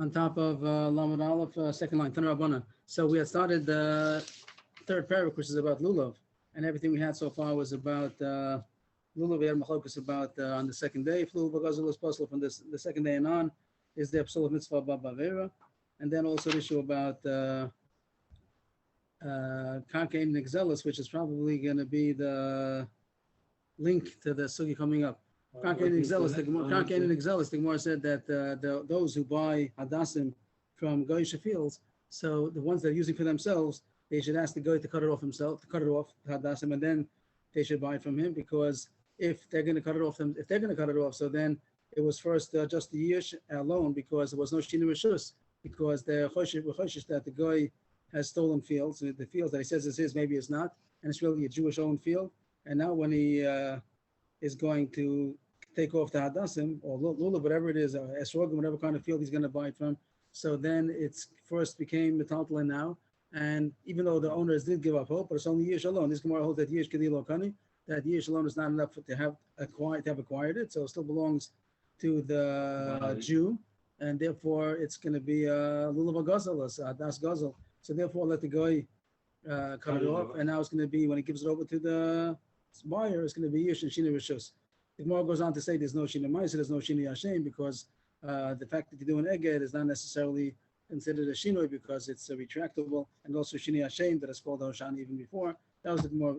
on top of Lamed Aleph, second line, Tanur Rabbanan. So we had started the third paragraph, which is about Lulav, and everything we had so far was about Lulav. We had Machlokas about on the second day, if Lulav Gazal is possible from this, the second day and on, is the Absolute Mitzvah Bavera, and then also the issue about Karka Nixelis, which is probably going to be the link to the sugi coming up. Karka Nixelis, the Gemara said that those who buy Hadassim from Goyish fields, so the ones they're using for themselves, they should ask the guy to cut it off himself, to cut it off Hadassim, and then they should buy it from him, because if they're going to cut it off, so then it was first just the year alone, because there was no Shina Rishus, because they're choshish that the guy has stolen fields, the fields that he says is his, maybe it's not, and it's really a Jewish-owned field. And now when he is going to take off the Hadassim, or Lulav, whatever it is, Esrogim, whatever kind of field he's going to buy it from, so then it's first became Metaltalin now, and even though the owners did give up hope, but it's only Yesh alone. This Gemara holds that Yesh Kedil Okani, that Yesh alone is not enough to have acquired it, so it still belongs to the Jew, and therefore it's going to be Lulav Gazel, Das Gazel. So therefore, let the guy cut it off, and now it's going to be, when he gives it over to the buyer, it's going to be Yesh and Shina Rishus. The Gemara goes on to say there's no Shina Ma'aser, there's no Shina Hashem, because the fact that you do an Eged is not necessarily considered a Shinoi, because it's retractable, and also Shina Hashem that is called Hoshani even before. That was the Gemara.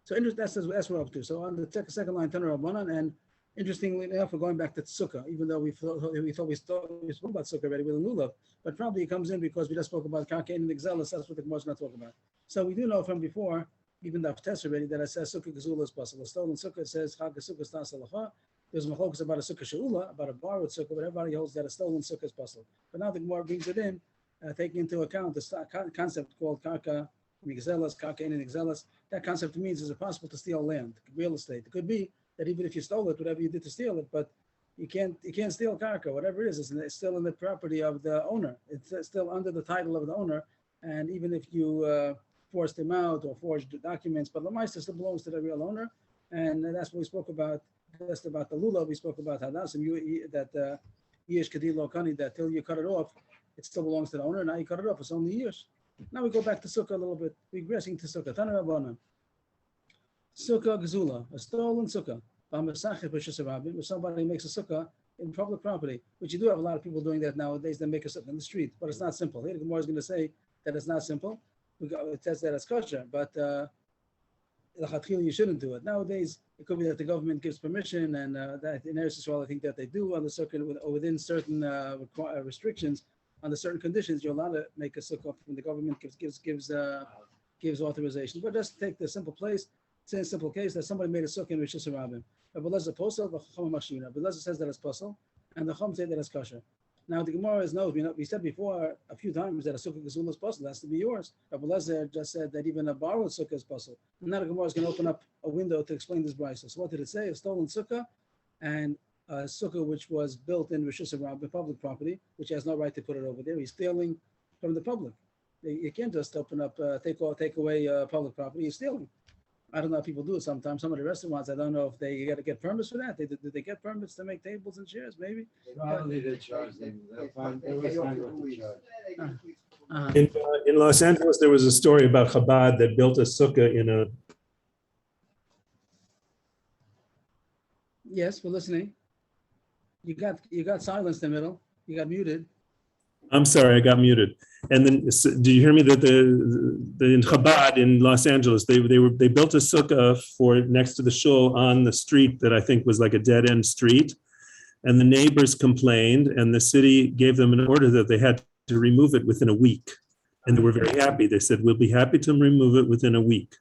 So that's what we're up to. So on the second line, Tanur Rabbanan, and interestingly enough, we're going back to Sukkah, even though we spoke about Sukkah already with Lulav, but probably it comes in because we just spoke about Karka and Nixelis. That's what the Gemara is going to talk about. So we do know from before, even the test already, that it says Sukkah Gezula is possible. A stolen Sukkah, it says Chag Sukkah Stas Halacha. There's Machlokas about a Sukkah She'ula, about a borrowed Sukkah, but everybody holds that a stolen Sukkah is possible. But now the Gemara brings it in, taking into account the concept called Karka Nixelis, Karka and Nixelis. That concept means is it possible to steal land, real estate. It could be that even if you stole it, whatever you did to steal it, but you can't steal karka, whatever it is, it's still in the property of the owner. It's still under the title of the owner, and even if you forced him out or forged the documents, but Lamaisa still belongs to the real owner, and that's what we spoke about. Just about the Lulav, we spoke about Hadassim, that Yesh Kedil Lokani, that till you cut it off, it still belongs to the owner. Now you cut it off, it's only Yesh. Now we go back to Sukkah a little bit, regressing to Sukkah. Tanur Rabbanan. Sukkah Gezula, a stolen Sukkah. If somebody makes a Sukkah in public property, which you do have a lot of people doing that nowadays, they make a Sukkah in the street, but it's not simple. Here the Gemara is going to say that it's not simple. It says that it's kosher, but you shouldn't do it. Nowadays, it could be that the government gives permission, and that in Eretz Yisrael, I think that they do on the Sukkah within certain restrictions, under certain conditions, you're allowed to make a Sukkah when the government gives authorization. But just take the simple place. Say a simple case that somebody made a sukkah in Rishus Harabim. Rabbi Lezer posel, v'chacham mashina. Rabbi Lezer says that it's posel, and the Chum say that it's kosher. Now the Gemara is knows. We said before a few times that a sukkah gezula is posel. It has to be yours. Rabbi Lezer just said that even a borrowed sukkah is posel. And now the Gemara is going to open up a window to explain this brisa. So what did it say? A stolen sukkah and a sukkah which was built in Rishus Harabim, public property, which has no right to put it over there. He's stealing from the public. You can't just open up, take away public property. You're stealing. I don't know if people do it sometimes. Some of the restaurants, I don't know if they got to get permits for that. Do they get permits to make tables and chairs? Maybe. Probably they charge them. They'll find what to charge. In Los Angeles, there was a story about Chabad that built a sukkah in a. Yes, we're listening. You got silenced in the middle. You got muted. I'm sorry, I got muted. And then, do you hear me? That the in Chabad in Los Angeles, they built a sukkah for next to the shul on the street that I think was like a dead end street, and the neighbors complained, and the city gave them an order that they had to remove it within a week, and they were very happy. They said, "We'll be happy to remove it within a week."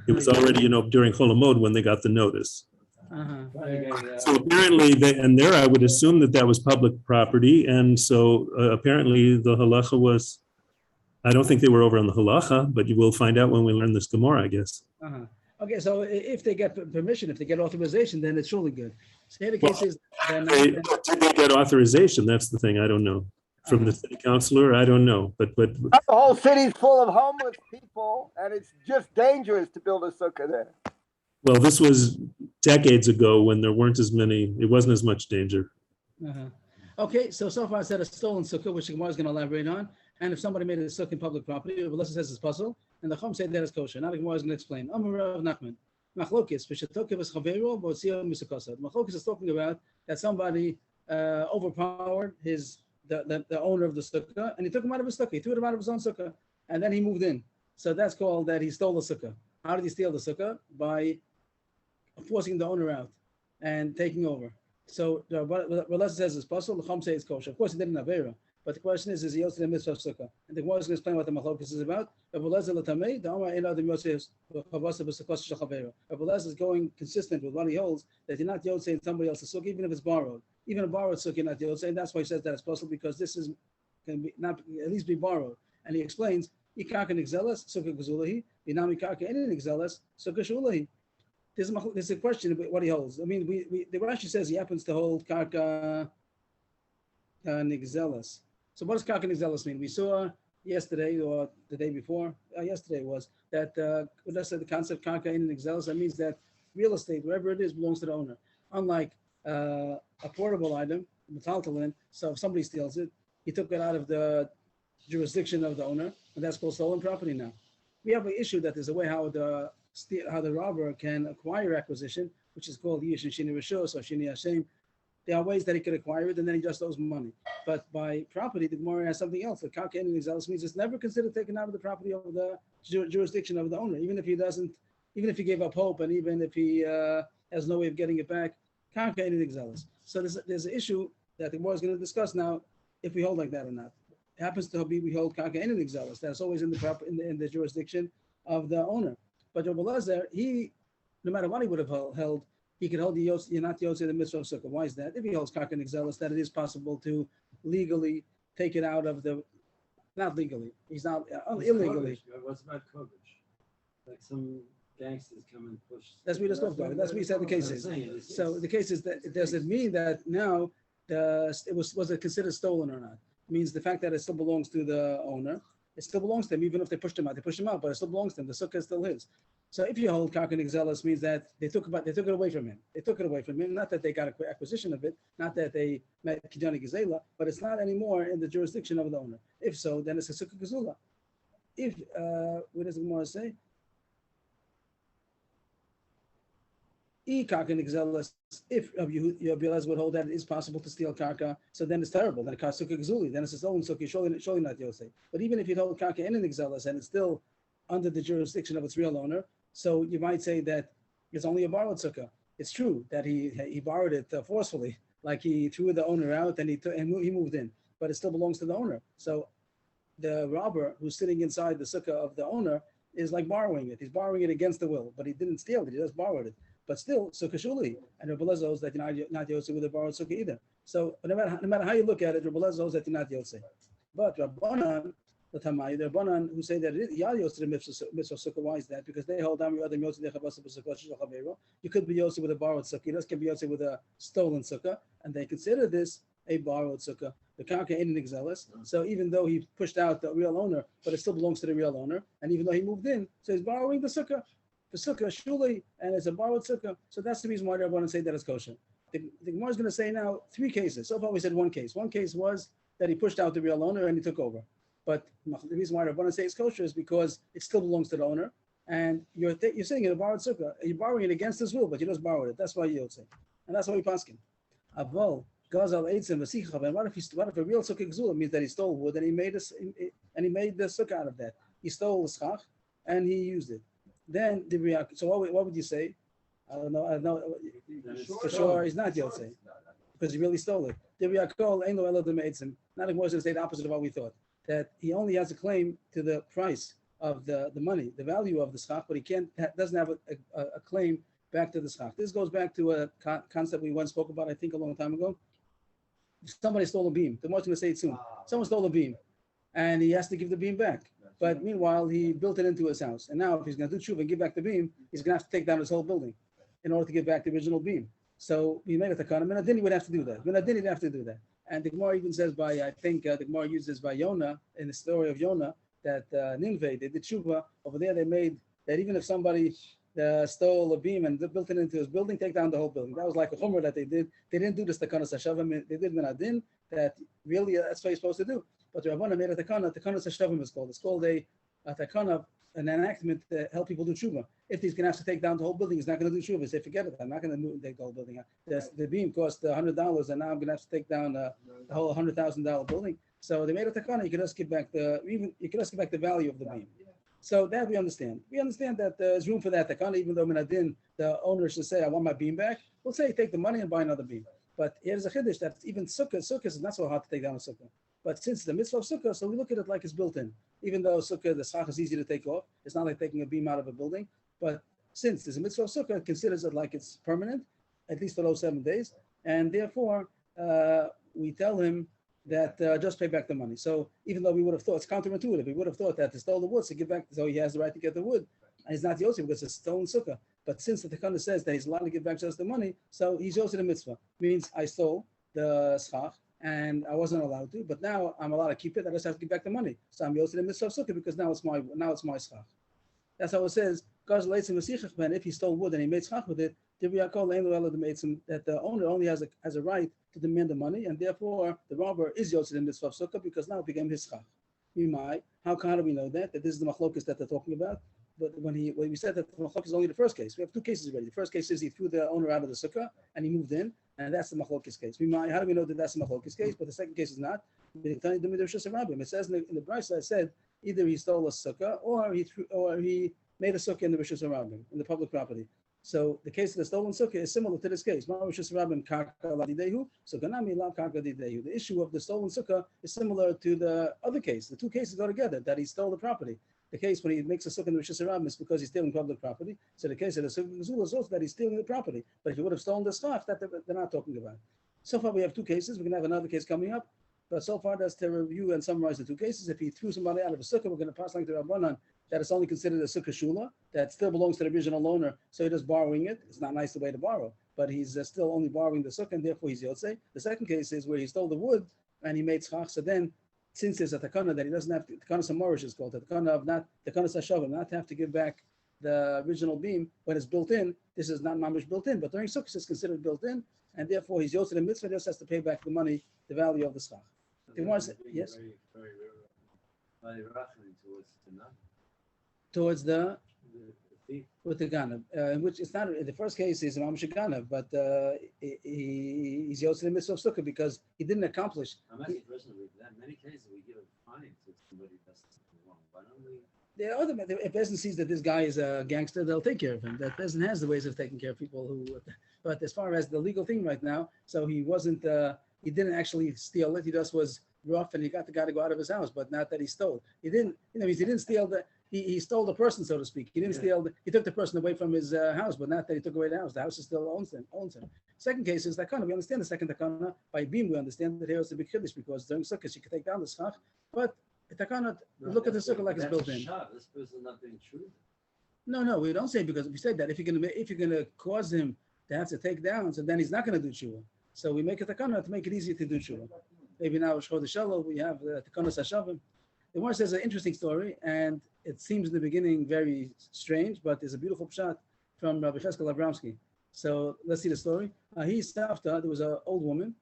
It was already, during Chol Hamoed when they got the notice. So apparently, there I would assume that was public property, and so apparently the halacha was. I don't think they were over on the halacha, but you will find out when we learn this Gemara, I guess. Okay, so if they get permission, if they get authorization, then it's surely good. So here the case is. Did they get authorization? That's the thing. I don't know. From the city councilor, I don't know, but the whole city's full of homeless people, and it's just dangerous to build a sukkah there. Well, this was decades ago when there weren't as many. It wasn't as much danger. Okay, so far I said a stolen sukkah, which the Gemara is going to elaborate on. And if somebody made a sukkah in public property, unless it says it's puzzle, and the Chum say that is kosher. Now the Gemara is going to explain. Amar Rav Nachman, Machlokis, v'shetokev es chaveiro, v'otzio misukosad. Machlokis is talking about that somebody overpowered the owner of the sukkah, and he took him out of his sukkah. He threw him out of his own sukkah, and then he moved in. So that's called that he stole the sukkah. How did he steal the sukkah? By forcing the owner out and taking over. So Rabbi says it's possible. The Chum say it's kosher. Of course, he didn't have Avera. But the question is he also the mitzvah of sukkah? And the Gemara is going to explain what the machlokes is about. Rabbi Lezer is going consistent with what he holds, that you're not yotzei in somebody else's sukkah, even if it's borrowed. Even a borrowed sukkah, you're not yotzei, and that's why he says that it's possible, because this is can be not at least be borrowed. And he explains, Ikaka nixelas, sukkah gazulahi, Binami kaka any nixelas, sukkah shulahi. There's a question about what he holds. I mean, the Rashi says he happens to hold kaka nixelas. So what does kaka nixelas mean? We saw yesterday or the day before, yesterday was that let's say the concept kaka in nixelas, that means that real estate, wherever it is, belongs to the owner. Unlike a portable item, metaltalin, so if somebody steals it, he took it out of the jurisdiction of the owner, and that's called stolen property now. We have an issue that there's a way how the robber can acquire acquisition, which is called Yish and Shini Rishos or Shini Hashem. There are ways that he could acquire it, and then he just owes money. But by property, the Gemara has something else. The kaka in nixelas means it's never considered taken out of the property of the jurisdiction of the owner, even if he gave up hope, and even if he has no way of getting it back. Kaka in nixelas. So there's an issue that the Gemara is going to discuss now, if we hold like that or not. It happens to be we hold kaka in nixelas. That's always in the jurisdiction of the owner. But Rabbi Lezer, he, no matter what he would have held, he could hold you're not yotzei the mitzvah of sukkah. Why is that? If he holds kaka nixelas, that it is possible to legally take it out of the, not legally, he's not illegally. What's about coverage? Like some gangsters come and push. That's what we just talked about. That's what he said the case is. So the case is that does it mean that now was it considered stolen or not? It means the fact that it still belongs to the owner. It still belongs to him, even if they pushed him out. They pushed him out, but it still belongs to him. The sukkah is still his. So if you hold kaka nixelas, means that they took it away from him. They took it away from him. Not that they got an acquisition of it, not that they met kidani gezela, but it's not anymore in the jurisdiction of the owner. If so, then it's a sukkah gezula. If what does the Gemara say? If Rabbi would hold that it is possible to steal karka, so then it's terrible. Then it's sukkah gezuli. Then it's a stolen sukkah, surely not yosei. But even if you hold karka in an nixelas and it's still under the jurisdiction of its real owner, so you might say that it's only a borrowed sukkah. It's true that he borrowed it forcefully, like he threw the owner out and he moved in, but it still belongs to the owner. So the robber who's sitting inside the sukkah of the owner is like borrowing it. He's borrowing it against the will, but he didn't steal it. He just borrowed it. But still, sukkah shuli, and Rabbi Lezer knows that you're not yotzei with a borrowed sukkah either. So no matter how you look at it, Rabbi Lezer knows that you're not yotzei. But Rabbanan, the Rabbanan who say that it is yotzei the mitzvah sukkah. Why is that? Because they hold down your other yotzei dechabasa b'sukkah shachavero. You could be yotzei with a borrowed sukkah. You just can be yotzei with a stolen sukkah, and they consider this a borrowed sukkah. The karka ain't an nixelas. So even though he pushed out the real owner, but it still belongs to the real owner, and even though he moved in, so he's borrowing the sukkah. The sukkah shuli, and it's a borrowed sukkah. So that's the reason why I want to say that it's kosher. The Gemara is going to say now 3 cases. So far we said 1 case. 1 case was that he pushed out the real owner and he took over. But the reason why I want to say it's kosher is because it still belongs to the owner, and you're saying it's a borrowed sukkah. You're borrowing it against his will, but you just borrowed it. That's why you yotzei, and that's why we paskin. Aval gazal eitzim v'sichav. And what if a real sukkah gzula means that he stole wood and he made the sukkah out of that? He stole the schach and he used it. Then the react. So what would you say? I don't know. For sure, he's not yotzei because he really stole it. The reakol ain't no elodim eitzim. Not like Moses say the opposite of what we thought. That he only has a claim to the price of the money, the value of the schach, but he doesn't have a claim back to the schach. This goes back to a concept we once spoke about, I think, a long time ago. Somebody stole a beam. The Moshe going to say it soon. Someone stole a beam, and he has to give the beam back. But meanwhile, he built it into his house. And now if he's going to do tshuva and give back the beam, he's going to have to take down his whole building in order to give back the original beam. So he made a takana. Minadin, he would have to do that. Minadin, he'd have to do that. And the Gemara even says I think the Gemara uses by Yonah, in the story of Yonah, that Nineveh, they did tshuva. Over there, they made that even if somebody stole a beam and built it into his building, take down the whole building. That was like a chumrah that they did. They didn't do this takana sashavim. They did minadin, that really that's what you're supposed to do. But the Rabbanan made a takana. Takana Sashlavim is called. It's called a takana, an enactment to help people do tshuva. If he's going to have to take down the whole building, he's not going to do tshuva. He say, forget it. I'm not going to take the whole building out. The beam cost $100, and now I'm going to have to take down the whole $100,000 building. So they made a takana. You can just give back the value of the beam. So that we understand. We understand that there's room for that takana, even though Minadin, the owner should say, I want my beam back. We'll say, take the money and buy another beam. But here's a chiddush that even sukkah is not so hard to take down a sukkah. But since the mitzvah of sukkah, so we look at it like it's built in. Even though sukkah, the schach is easy to take off. It's not like taking a beam out of a building. But since there's a mitzvah of sukkah, it considers it like it's permanent, at least for those 7 days. And therefore, we tell him that just pay back the money. So even though we would have thought, it's counterintuitive, we would have thought that to stole the wood, so give back, so he has the right to get the wood. And he's not Yosef because it's a stolen sukkah. But since the Takana says that he's allowed to give back just the money, so he's Yosef the mitzvah. Means I stole the schach and I wasn't allowed to, but now I'm allowed to keep it. I just have to give back the money. So I'm Yosef the mitzvah of sukkah because now it's my schach. That's how it says. If he stole wood and he made schach with it, that the owner only has a right to demand the money, and therefore the robber is Yosef the mitzvah of sukkah because now it became his schach. How do we know that this is the machlokas that they're talking about? But when we said that the machlokes is only the first case, we have 2 cases already. The first case is he threw the owner out of the sukkah and he moved in, and that's the machlokes case. How do we know that that's the machlokes case? But the second case is not. It says in the Brisa, I said either he stole a sukkah or he made a sukkah in the Rishus Harabim, in the public property. So the case of the stolen sukkah is similar to this case. The issue of the stolen sukkah is similar to the other case. The 2 cases go together, that he stole the property. The case when he makes a sukkah in the Rishus Harabim is because he's stealing public property. So the case of the sukkah is also that he's stealing the property. But if he would have stolen the stuff, that they're not talking about. So far we have 2 cases. We're going to have another case coming up. But so far that's to review and summarize the 2 cases. If he threw somebody out of a sukkah, we're going to pass along to Rabbanan that it's only considered a sukkah shula, that still belongs to the original owner, so he's just borrowing it. It's not nice the way to borrow, but he's still only borrowing the sukkah, and therefore he's yotzei. The second case is where he stole the wood and he made tzchach. So then, since there's a takana that he doesn't have to, takana samorish is called, the takana of not, takana sashavim, not to have to give back the original beam when it's built in. This is not mamish built in, but during sukkah it's considered built in, and therefore he's yotzei the mitzvah, just has to pay back the money, the value of the tzchach. Yes? Very towards the with the ganav, in which it's not the first case is mamish ganav, but he's yosef the mitzvah of sukkah because he didn't accomplish. I'm asking personally, that many cases we give a fine to somebody that's wrong. Why don't we? The other, if peasant sees that this guy is a gangster, they'll take care of him. That peasant has the ways of taking care of people who. But as far as the legal thing right now, so he wasn't. He didn't actually steal it. He just was rough, and he got the guy to go out of his house, but not that he stole. He didn't. He didn't steal the. He stole the person, so to speak. He didn't steal. He took the person away from his house, but not that he took away the house. The house is still owns him. Second case is takana. We understand the second takana by beam. We understand that here is a big chiddush because during sukkahs you can take down the schach, but takana. Look at the sukkah like it's built in. This person not being true. No, we don't say because we said that if you're gonna cause him to have to take down, so then he's not going to do tshuva. So we make a takana to make it easier to do tshuva. Maybe now Shchod Shalom, we have the takana sashavim. The one says an interesting story, and it seems in the beginning very strange, but there's a beautiful pshat from Rabbi Cheskel Abramsky. So let's see the story. He's Savta, there was an old woman.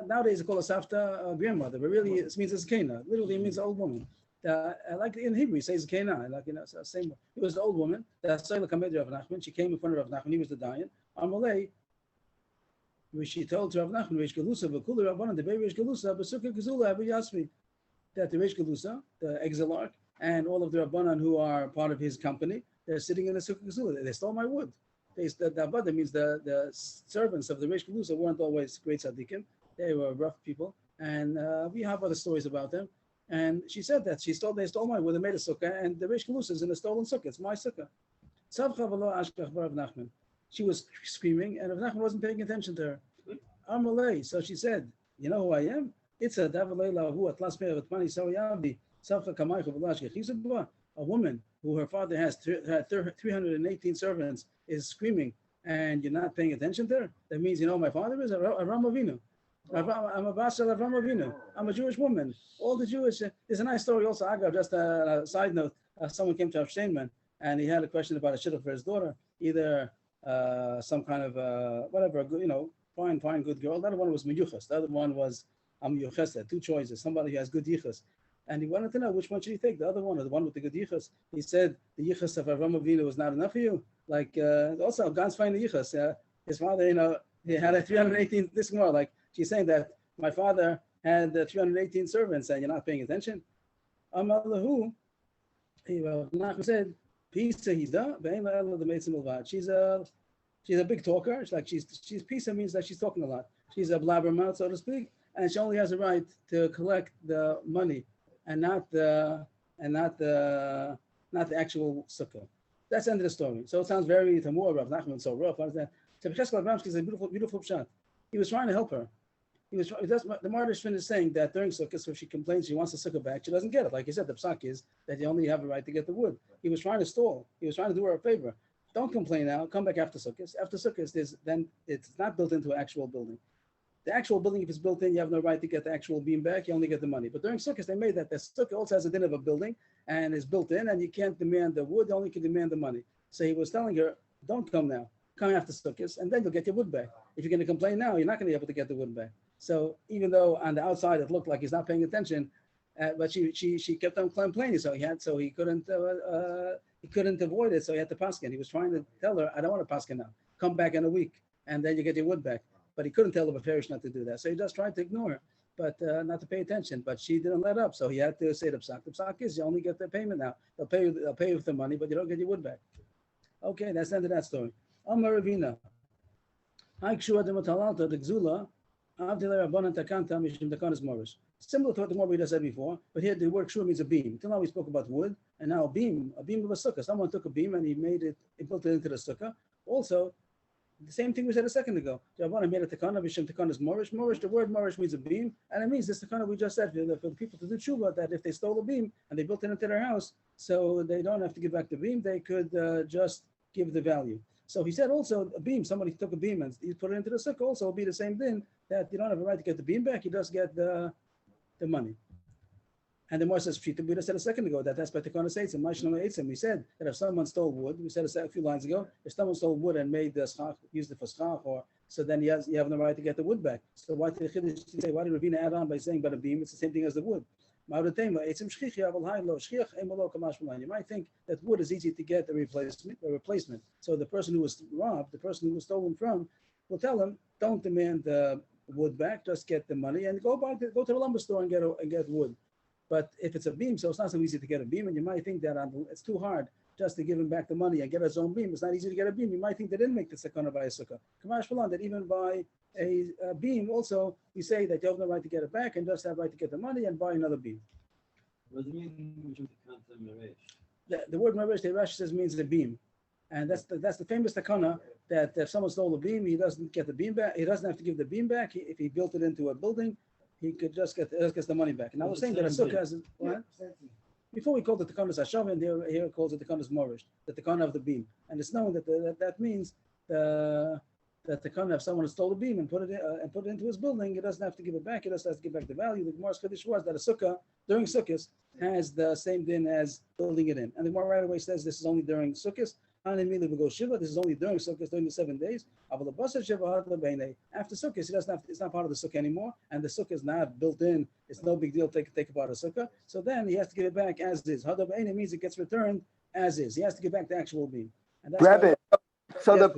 Nowadays they call a Savta grandmother, but really it means it's Kena. Literally it means an old woman. Like in Hebrew, it says Kena, like same. It was the old woman. She came in front of Rav Nachman. He was the Dayan. Amalei, which she told Rav Nachman, Reish Galusa, v'kulu Rabbanan, the baby Reish Galusa, b'sukkah Gazula, Abu Yasmi, that the Reish Galusa, the exilarch, and all of the Rabbanan who are part of his company, they're sitting in the sukkah Gazula. They stole my wood. That means the servants of the Reish Galusa weren't always great tzaddikim. They were rough people, and we have other stories about them. And she said that they stole my wood, they made a sukkah, and the Reish Galusa is in a stolen sukkah. It's my sukkah. She was screaming, and Rav Nachman wasn't paying attention to her. Amalei. So she said, "You know who I am? It's a woman who her father has 318 servants is screaming, and you're not paying attention to her. That means you know who my father is Avram Avinu. I'm a Basel Avram Avinu. I'm a Jewish woman. All the Jewish. There's a nice story also. I got just a side note. Someone came to Rav Steinman, and he had a question about a shidduch for his daughter, either some kind of whatever, fine, good girl. The other one was miyuchas. The other one was I'm Yochesed, two choices, somebody who has good yichus. And he wanted to know which one should he take, the other one or the one with the good yichus. He said the yichus of Avraham Avinu was not enough for you. Like also God's fine the yichus. His father, he had a 318. This more like she's saying that my father had 318 servants, and you're not paying attention. Amalahu, Nachman said, Pisa hida, the Meitzim. She's a big talker. It's like she's Pisa means that she's talking a lot. She's a blabbermouth, so to speak, and she only has a right to collect the money and not the actual sukkah. That's the end of the story. So it sounds very Tamur, Rav Nachman, so rough. What is that? So Cheskel Abramsky is a beautiful shot. He was trying to help her. The Martyr Shvin is saying that during Sukkot, so if she complains she wants the sukkah back, she doesn't get it. Like he said, the psak is that you only have a right to get the wood. He was trying to stall. He was trying to do her a favor. Don't complain now. Come back after Sukkot. After Sukkot, then it's not built into an actual building. The actual building, if it's built in, you have no right to get the actual beam back. You only get the money. But during Sukkot, they made that the sukkah also has a din of a building and is built in, and you can't demand the wood. You only can demand the money. So he was telling her, don't come now. Come after Sukkot, and then you'll get your wood back. If you're going to complain now, you're not going to be able to get the wood back. So even though on the outside it looked like he's not paying attention, but she kept on complaining, so he couldn't avoid it. So he had to paskin. He was trying to tell her, I don't want to paskin now. Come back in a week, and then you get your wood back. But he couldn't tell the parish not to do that. So he just tried to ignore her, but not to pay attention. But she didn't let up, so he had to say the psak. The psak is you only get the payment now. They'll pay you with the money, but you don't get your wood back. Okay, that's the end of that story. Amar Ravina. The Gzula. Similar to what the Morbi just said before, but here the word shur means a beam. Till now we spoke about wood, and now a beam of a sukkah. Someone took a beam and he built it into the sukkah. Also, the same thing we said a second ago. Rabbanan made a takana, Bishim takana is morish. Morish, the word morish means a beam, and it means this takana we just said for the people to do tshuva, that if they stole a beam and they built it into their house, so they don't have to give back the beam, they could just give the value. So he said also a beam, somebody took a beam and he put it into the sukkah, also will be the same thing, that you don't have a right to get the beam back, you just get the money. And the Gemara says, we just said a second ago that that's by Tekana Seitzim, Mashnama Eitzim. We said that if someone stole wood, we said a few lines ago, if someone stole wood and made the schach, used it for schach, so then you have no right to get the wood back. So why did Ravina add on by saying but a beam? It's the same thing as the wood. You might think that wood is easy to get a replacement. So the person who was robbed, the person who was stolen from, will tell him, don't demand the wood back, just get the money and go to the lumber store and get wood. But if it's a beam, so it's not so easy to get a beam, and you might think that it's too hard just to give him back the money and get his own beam. It's not easy to get a beam. You might think they didn't make the sakana by a sukkah. Kamash Falan, that even by a beam, also we say that you have no right to get it back and just have right to get the money and buy another beam. What does it mean? The word meresh, the Rashi says means the beam, and that's the famous takana that if someone stole a beam, he doesn't get the beam back. He doesn't have to give the beam back. If he built it into a building, he could just get the money back. And I was saying that a sukkah has what? Before we called it the Tekanas Hashavin, here it calls it the Tekanas Morish, the Tekana of the beam. And it's known that means that the Tekana, if someone stole the beam and put it into his building, he doesn't have to give it back. He just has to give back the value. The Gemara's Kaddish was that a sukkah during Sukkot has the same din as building it in. And the Gemara right away says this is only during Sukkot. This is only during Sukkot, during the 7 days. After Sukkot, it's not part of the Sukkah anymore, and the Sukkah is not built in. It's no big deal to take apart a Sukkah. So then he has to give it back as is. Hadar B'einei means it gets returned as is. He has to give back the actual beam. Rebbe, so yes,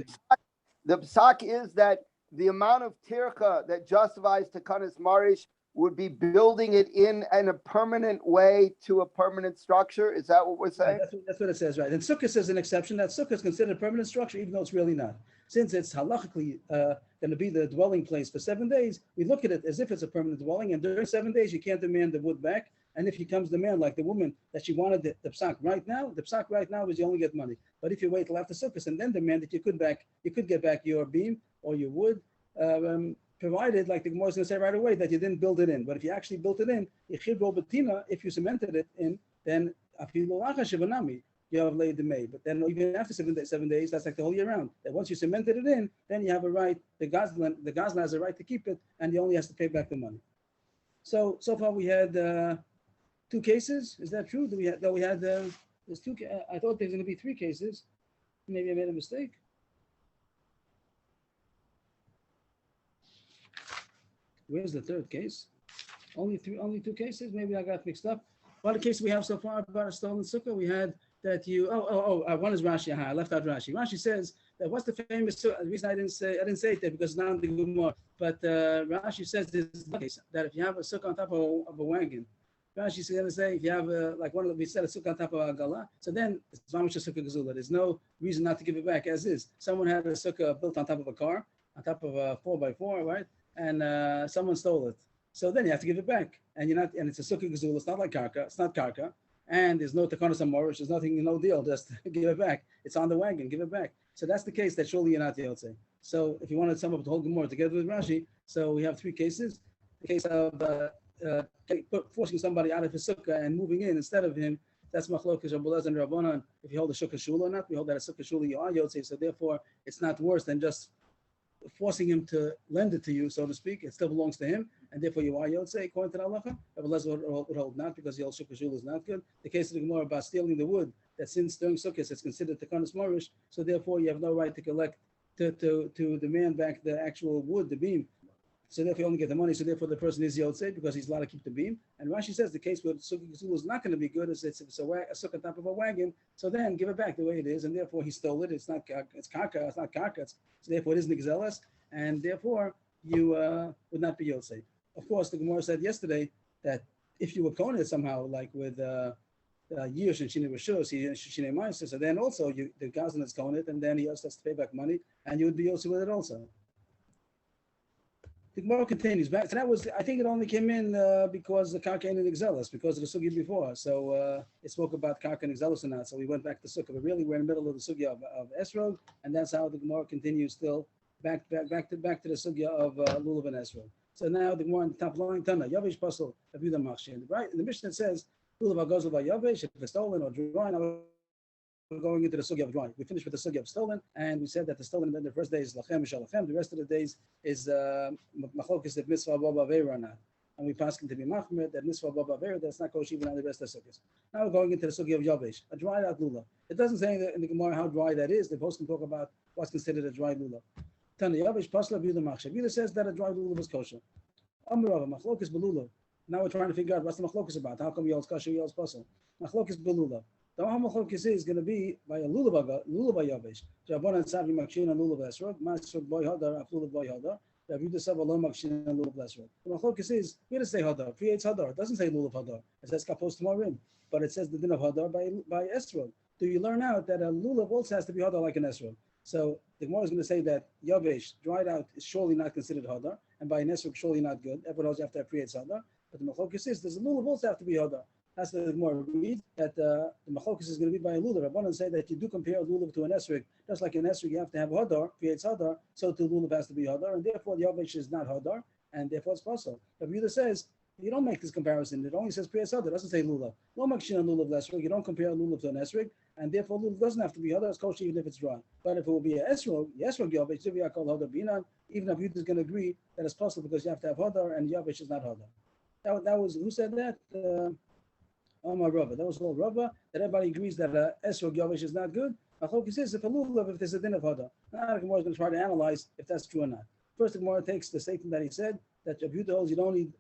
the psak is that the amount of tircha that justifies Tekanas Marish would be building it in a permanent way to a permanent structure. Is that what we're saying? That's what it says, right? And Sukkot is an exception. That Sukkot is considered a permanent structure, even though it's really not. Since it's halachically going to be the dwelling place for 7 days, we look at it as if it's a permanent dwelling. And during 7 days, you can't demand the wood back. And if he comes demand like the woman that she wanted the psak right now, the psak right now is you only get money. But if you wait till after Sukkot and then demand that you could get back your beam or your wood, provided, like the Gemara is going to say right away, that you didn't build it in. But if you actually built it in, if you cemented it in, then you have laid the May. But then even after 7 days, that's like the whole year round. That once you cemented it in, then you have a right, the Gazlan has a right to keep it, and he only has to pay back the money. So far we had 2 cases. Is that true? There's 2. I thought there's going to be 3 cases. Maybe I made a mistake. Where's the 3rd case? Only two cases. Maybe I got mixed up. What the case we have so far about a stolen sukkah? We had that you. One is Rashi. I left out Rashi. Rashi says that what's the famous. The reason I didn't say it there because now the Gemara. But Rashi says this is the case that if you have a sukkah on top of a wagon, Rashi is going to say if you have we said a sukkah on top of a gala, so then it's mamish a sukkah gezula. There's no reason not to give it back as is. Someone had a sukkah built on top of a car, on top of a 4x4, right? And someone stole it. So then you have to give it back, and and it's a sukkah gezula. It's not like karka. It's not karka, and there's no takanas amorish. There's nothing, no deal. Just give it back. It's on the wagon. Give it back. So that's the case that surely you're not yotze. So if you wanted to sum up the whole Gemara together with Rashi, so we have three cases. The case of forcing somebody out of his sukkah and moving in instead of him. That's machlokas Rabbi Elazar and Rabbanan. If you hold a sukkah shul or not, we hold that a sukkah shul you are yotze. So therefore, it's not worse than just forcing him to lend it to you, so to speak. It still belongs to him, and therefore you are yotze according to the halacha. Rabbi Elazar would hold not because the old sukkah shul is not good. The case of the Gemara about stealing the wood that since during sukkahs it's considered takanas morish, so therefore you have no right to collect to demand back the actual wood, the beam. So therefore you only get the money. So therefore the person is yotze because he's allowed to keep the beam. And Rashi says the case where sukkah gezula is not going to be good is it's a sukkah on top of a wagon. So then give it back the way it is, and therefore he stole it. It's not it's karka. It's not karka. So therefore it isn't exelis, and therefore you would not be yotze. Of course, the Gemara said yesterday that if you were kohen it somehow, like with Yish and Shine Rishos, Shine Meister, so then also the Gazan is kohen it, and then he also has to pay back money, and you would be yotze with it also. The Gemara continues back. So that was, I think it only came in because the Karka and Exelis, because of the Sugya before. So it spoke about Karka and Exelis or not. So we went back to Sukkah. But really, we're in the middle of the Sugya of Esrog, and that's how the Gemara continues still back to the Sugya of Lulav and Esrog. So now the Gemara on the top line, Tana, Yavish Pasol, Avuda Machshin. Right? In the Mishnah it says, Lulav Agozal by Yavish, if it's stolen or dry. Now we're going into the sugya of dry. We finished with the sugya of stolen, and we said that the stolen, then the first day is lachem shalachem. The rest of the days is machlokes if mitzvah baba avera or not. And we pass to be machmed that mitzvah baba avera that's not kosher even on the rest of the sugyas. Now we're going into the sugya of yavesh, a dried out lulav. It doesn't say in the Gemara how dry that is. The post can talk about what's considered a dry lulav. Tana yavesh pasla b'yudah machshav. Yudah says that a dry lulav is kosher. Amrava machlokes belulav. Now we're trying to figure out what's the machlokes about. How come yells kosher, yells pasal? Machlokes belulav. The Hamachokis is going to be by a lulav yavesh. Rabbanan Savi Makshin and lulav esrog. Masrog boy hadar, aflulav boy hadar. Rabbi Yudasava lo Makshin and lulav esrog. The Machlokis is we just say hadar, creates hadar. It doesn't say lulav hadar. It says kapos tamarim, but it says the din of hadar by esrog. Do you learn out that a lulav also has to be hadar like an esrog? So the Gemara is going to say that yavesh dried out is surely not considered hadar, and by an esrog surely not good. Everyone knows you have to have creates hadar. But the Machlokis is does the lulav also have to be hadar? That's the Gemara read that the machlokes is going to be by a lulav. Rabbanan say that you do compare a lulav to an esrog, just like an esrog you have to have hadar, creates hadar, so the lulav has to be hadar, and therefore the yavesh is not hadar, and therefore it's possible. Rabbi Yehuda says you don't make this comparison. It only says creates hadar. It doesn't say lulav. No makshin on lulav esrog. You don't compare a lulav to an esrog, and therefore lulav doesn't have to be hadar. It's kosher even if it's dry. But if it will be an esrog, yavesh should be called hadar binan. Even if Yehuda is going to agree that it's possible because you have to have hadar, and yavesh is not hadar. That was who said that. Omar Rava. That was called Rava, that everybody agrees that esrog yavesh is not good. Machlokes is if a lulav, if there's a din of hadar. Now the Gemara is going to try to analyze if that's true or not. First, the Gemara takes the statement that he said that Rabbi Yehuda holds you don't need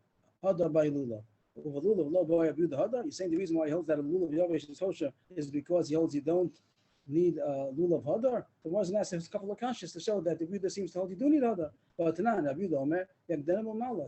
hadar by lulav. With a lulav, lo boy Rabbi Yehuda hadar. He's saying the reason why he holds that a lulav yavesh is kosher is because he holds you don't need lulav hadar. The Gemara is going to ask a couple of kashas to show that the Yehuda seems to hold you do need hadar. But Tanan, Rabbi Yehuda Omer, it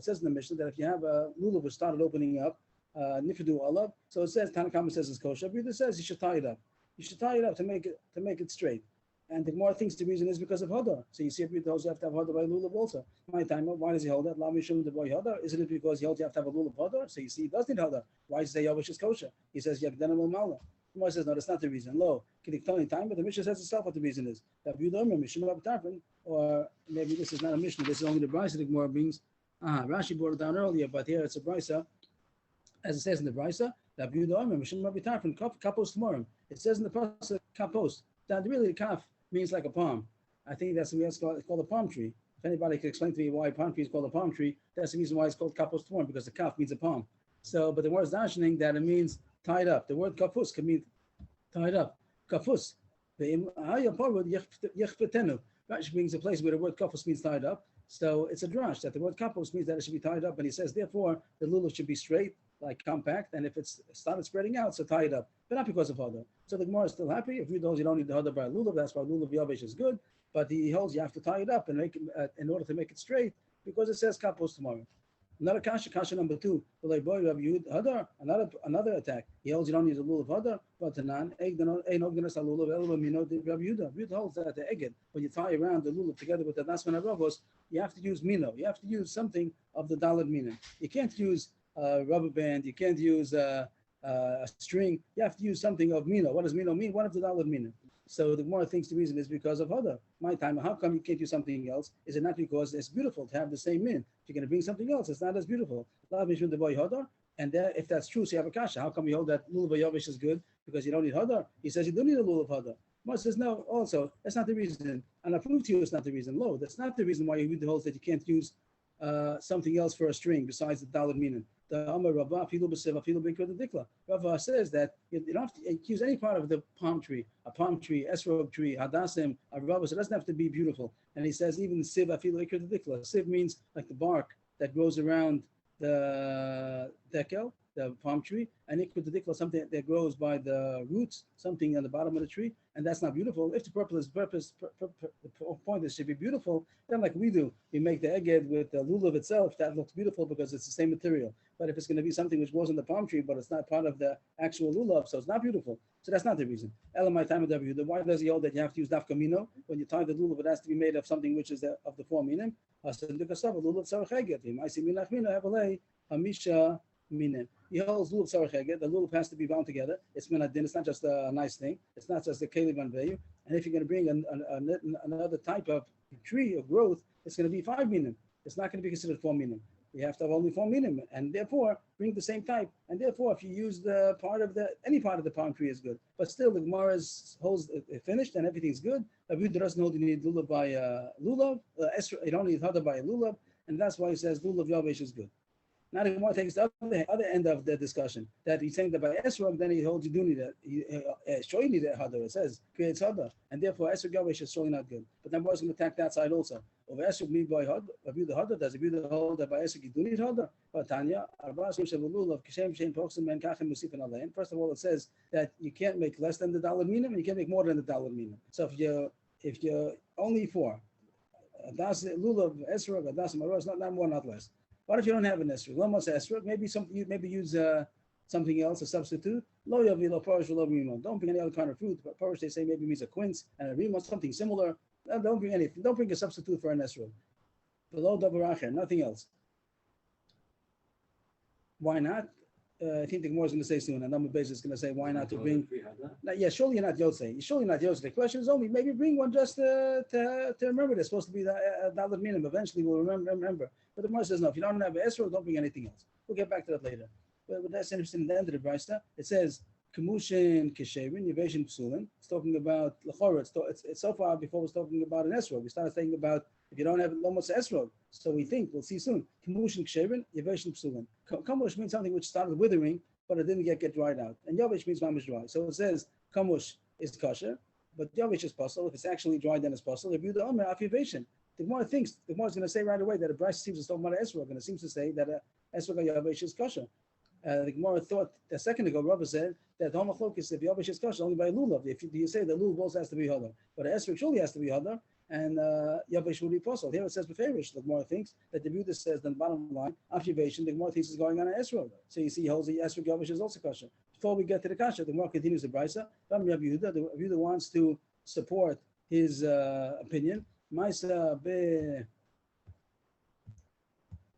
says in the Mishnah that if you have a lulav which started opening up, Nifdu alav. So it says Tanakama says it's kosher. But it says you should tie it up. You should tie it up to make it straight. And the more thinks the reason is because of hadar. So you see, if you have to have hadar by lulav also. My time, why does he hold that? Lamishum the boy hadar. Isn't it because he holds you have to have a lulav hadar? So you see, he does need hadar. Why does he say yavesh is kosher? He says yakdenam mala. The Gemara says no, that's not the reason. Lo, kidiktoni time, but the Mishnah says itself what the reason is. That you don't remember Mishum Abtarfin, or maybe this is not a Mishnah. This is only the brisa the Gemara brings. Rashi brought it down earlier, but here it's a brisa. As it says in the Brisa, it says in the pasuk kapos that really the kaf means like a palm. I think that's the reason it's called a palm tree. If anybody could explain to me why a palm tree is called a palm tree, that's the reason why it's called kapos tmorim, because the kaf means a palm. So, but the word is darshaning that it means tied up. The word kapus can mean tied up. Kapus. Rashi brings a place where the word kapus means tied up. So it's a drash that the word kapos means that it should be tied up. And he says, therefore, the lulav should be straight, like compact. And if it's started spreading out, so tie it up, but not because of hadar. So the Gemara is still happy. If you don't need the hadar by lulav, that's why lulav yavesh is good. But he holds you have to tie it up and make it, in order to make it straight, because it says kapos tomorrow. Another kasha number 2. Another attack. He holds you don't need the lulav hadar, but the non Yehuda holds that the eged, when you tie around the lulav together with the dasman aravos, you have to use mino. You have to use something of the dalad mina. You can't use a rubber band. You can't use a string. You have to use something of mino. What does mino mean? One of the dalad mina. So the Gemara thinks the reason is because of hadar. My time, how come you can't use something else? Is it not because it's beautiful to have the same min? If you're going to bring something else, it's not as beautiful. And if that's true, so you have a kasha. How come you hold that lulav yavish is good? Because you don't need hadar. He says you don't need a lulav hadar. Gemara says no. Also, that's not the reason. And I prove to you it's not the reason. Lo, that's not the reason why you holds that you can't use something else for a string besides the dalad minin. The Amar Rava Rava says that you don't have to use any part of the palm tree, a esrog tree, hadassim, a Rava, so it doesn't have to be beautiful. And he says even siv afilu ikr dikla. Siv means like the bark that grows around the dekel, the palm tree, and ikr dikla, something that grows by the roots, something on the bottom of the tree, and that's not beautiful. If the the point is should be beautiful, then like we do, we make the eged with the lulav itself. That looks beautiful because it's the same material. But if it's going to be something which grows in the palm tree, but it's not part of the actual lulav, so it's not beautiful. So that's not the reason. Elamai time of W. Why does he hold that you have to use dafka mino when you tie the lulav? It has to be made of something which is of the four minim. He holds lulav saracheged. The lulav has to be bound together. It's minadin. It's not just a nice thing. It's not just a kelev and value. And if you're going to bring another type of tree or growth, it's going to be 5 minim. It's not going to be considered 4 minim. You have to have only 4 minim, and therefore bring the same type. And therefore, if you use any part of the palm tree is good. But still, the Gemara holds it finished and everything's good. Rabbi doesn't hold you need lulav by lulav. You don't need hadar by a lulav, and that's why he says lulav yavesh is good. Now the Gemara takes the other end of the discussion, that he's saying that by esrog, then he holds you do need it. Sure, you need a hadar. It says creates hadar, and therefore esrog yavesh is surely not good. But then Gemara's going to attack that side also. Over esrog need by hadar. Rabbi the hadar does Rabbi the hold that by esrog you do need hadar. But Tanya, first of all, it says that you can't make less than the dalad minim, and you can't make more than the dalad minim. So if you're only 4, das lulav esrog, das maros, not more, not less. What if you don't have an esrog? Lamos esrog, maybe use something else, a substitute. Lo yavi lo parish lo rimo. Don't bring any other kind of fruit. But parish they say maybe means a quince and a rimo, something similar. Don't bring anything. Don't bring a substitute for an esrog. Below davar nothing else. Why not? I think the Gemara is going to say soon. And number base is going to say why not to bring. Surely you're not Yosei. Surely not Yosei. The question is only maybe bring one just to remember. There's supposed to be the dalad minim. Eventually we'll remember. But the Gemara says no. If you don't have an esrog, don't bring anything else. We'll get back to that later. But that's interesting. At the end of the brayta, it says Kamushin Kesherin Yeveshin Psulin. It's talking about Lachora. It's so far before we're talking about an esrog. We started thinking about if you don't have Lomos esrog. So we think we'll see soon. Kamushin Kesherin Yeveshin Psulin. Kamush means something which started withering, but it didn't get dried out. And Yavish means mamish dry. So it says Kamush is kosher, but Yavish is possible. If it's actually dried, then it's possible. If you do Omer Afivation, the Gemara thinks the Gemara is going to say right away that a Bryce seems to talk about esrog, and it seems to say that esrog Yavish is kosher. The Gemara thought a second ago, Rabbi said that homochlokis, if Yavish is kosher, only by lulav. If you say that lulav also has to be hadar, but esrog surely has to be hadar, and Yavish will be possible. Here it says beferish. The Gemara thinks that the Buddha says the bottom line afivation. The Gemara thinks is going on an esrog. So you see, he holds the esrog Yavish is also kosher. Before we get to the kasha, the Gemara continues the brayta. Rabbi Yehuda, the Yehuda wants to support his opinion. Ma'isa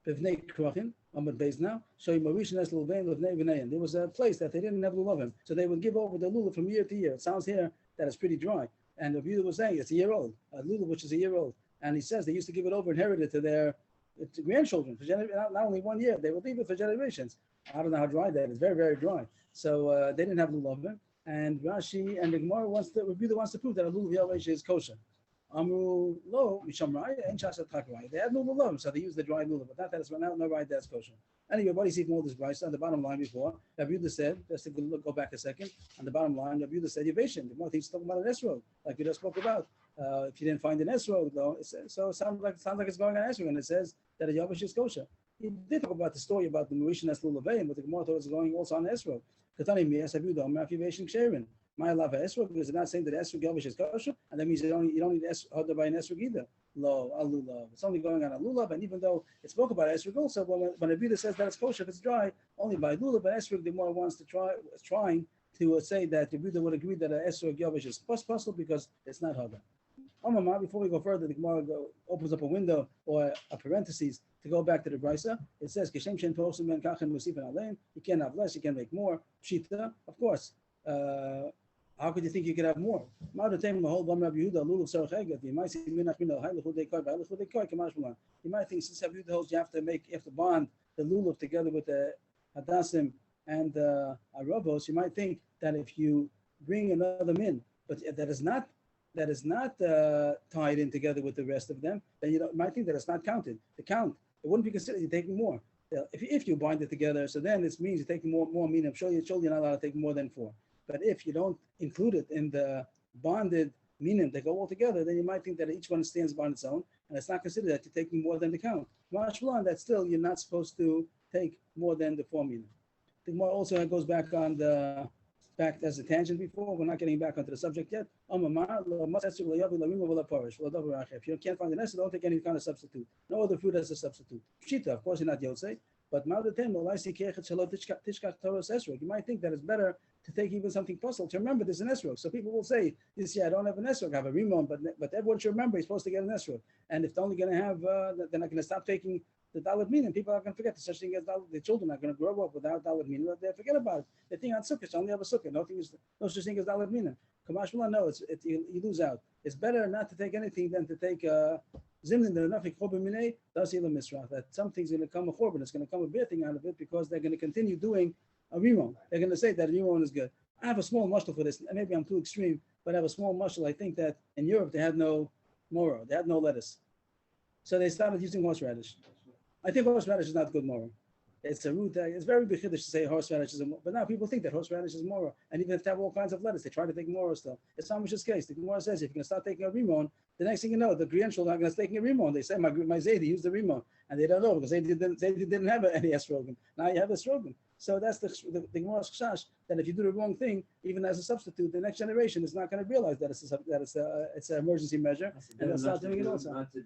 bevnei krochin. Amud Beis now. So there was a place that they didn't have lulavim, so they would give over the lulav from year to year. It sounds here that it's pretty dry, and the Yehuda was saying it's a year old, a lulav which is a year old, and he says they used to give it over, inherited to their grandchildren for not only 1 year, they would leave it for generations. I don't know how dry that is, very very dry. So they didn't have lulavim, and Rashi and the Gemara Yehuda wants to prove that a lulav yavesh is kosher. Amru lo mishamrai and chasat chakrai. They had no lulav, so they used the dried lulav. But not that it's no right. That's kosher. Anyway, what do you see from all this brayta? On the bottom line before, Rabbi Yehuda said, just to go back a second. On the bottom line, Rabbi Yehuda said Yeveshin. The more things talking about an esrog, like we just spoke about. if you didn't find an esrog, though, so it sounds like it's going on esrog, and it says that a yavish is kosher. He did talk about the story about the Mauritian Lulavein, but the Gemara thought it was going also on esrog. Katani mi esavuda mafivation ksherin. My love esrog, because it's not saying that esrog yavish is kosher, and that means you don't need hodar by an esrog either. Lo alulav. It's only going on a lulav, and even though it spoke about esrog also, when a Abuda says that it's kosher if it's dry, only by lulav and esrog, the more wants to trying to say that the Abuda would agree that an esrog yavish is possible because it's not hodar. Before we go further, the Gemara opens up a window or a parentheses to go back to the Brisa. It says, "Kishem shen tosim ben kachem musifin alein." You can't have less, you can make more. Pshita, of course. How could you think you could have more? You might think since Rabbi Yehuda holds you have to bond the lulav together with the hadassim and the aravos. You might think that if you bring another min, but that is not tied in together with the rest of them, then you might think that it's not counted. The count, it wouldn't be considered you're taking more. If you bind it together, so then it means you're taking more meaning. I'm sure you're not allowed to take more than 4. But if you don't include it in the bonded meaning, they go all together, then you might think that each one stands by its own, and it's not considered that you're taking more than the count. That still you're not supposed to take more than the 4 meaning. The Gemara also goes back as a tangent before. We're not getting back onto the subject yet. If you can't find an essay, don't take any kind of substitute. No other food as a substitute. Pshita, of course, you're not Yotzei, but you might think that it's better to take even something puzzle to remember there's an esrog. So people will say, this year I don't have an esrog, I have a rimon, but everyone should remember he's supposed to get an esrog. And if they're only going to have, they're not going to stop taking the dalet meaning. People are going to forget the such thing as dalet. The children are going to grow up without dalet meaning. They forget about it. They think on sukkah, only have a sukkah. No such thing as dalet meaning. Kamash Mullah, no, you lose out. It's better not to take anything than to take zimnin. That something's going to come a korban. It's going to come a bad thing out of it because they're going to continue doing a rimon. They're going to say that a rimon is good. I have a small mashal for this. Maybe I'm too extreme, but I have a small mashal. I think that in Europe they had no moro. They had no lettuce. So they started using horseradish. I think horseradish is not good moro. It's a root. It's very big to say horseradish is a moro. But now people think that horseradish is moro. And even if they have all kinds of lettuce, they try to take moro still. It's not much case. The Gemara says if you're going to start taking a rimon, the next thing you know, the Grian children are going to start taking a rimon. They say, my Zaydi used the rimon. And they don't know because they didn't have any estrogen. Now you have estrogen. So that's the Gemara's chash, that if you do the wrong thing, even as a substitute, the next generation is not going to realize that it's an emergency measure, and they'll start doing it also. Not to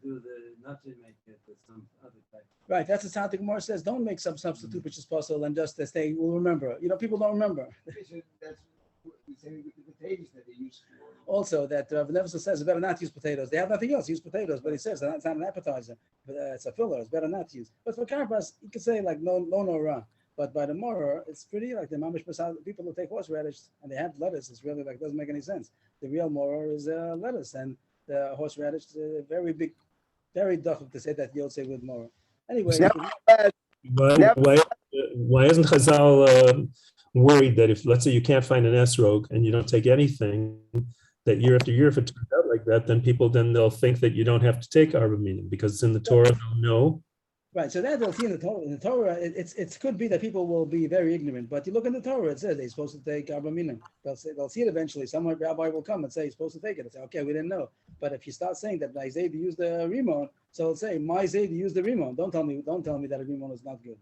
make it some other type. Right, that's how the Gemara says. Don't make some substitute which is possible, and just say we'll remember. People don't remember. That's the same with the potatoes that they use for. Also, that Neveson says it's better not to use potatoes. They have nothing else. Use potatoes, but he says it's not an appetizer. But it's a filler. It's better not to use. But for karpas, you can say like no ra. But by the mortar, it's pretty like the mamish masal. People who take horseradish and they have lettuce. It's really like doesn't make any sense. The real mortar is lettuce, and the horseradish is very big, very difficult to say that you don't say with mortar. Anyway, why isn't Chazal worried that if, let's say, you can't find an esrog and you don't take anything, that year after year, if it turns out like that, then they'll think that you don't have to take arba minim because it's in the Torah. They'll know. Right, so that they'll see in the Torah. In the Torah, it could be that people will be very ignorant, but you look in the Torah, it says they're supposed to take arba minim. They'll see it eventually. Some rabbi will come and say he's supposed to take it. They say, okay, we didn't know. But if you start saying that my Zaydi used the rimon, so it'll say my Zaydi used the rimon. Don't tell me that a rimon is not good.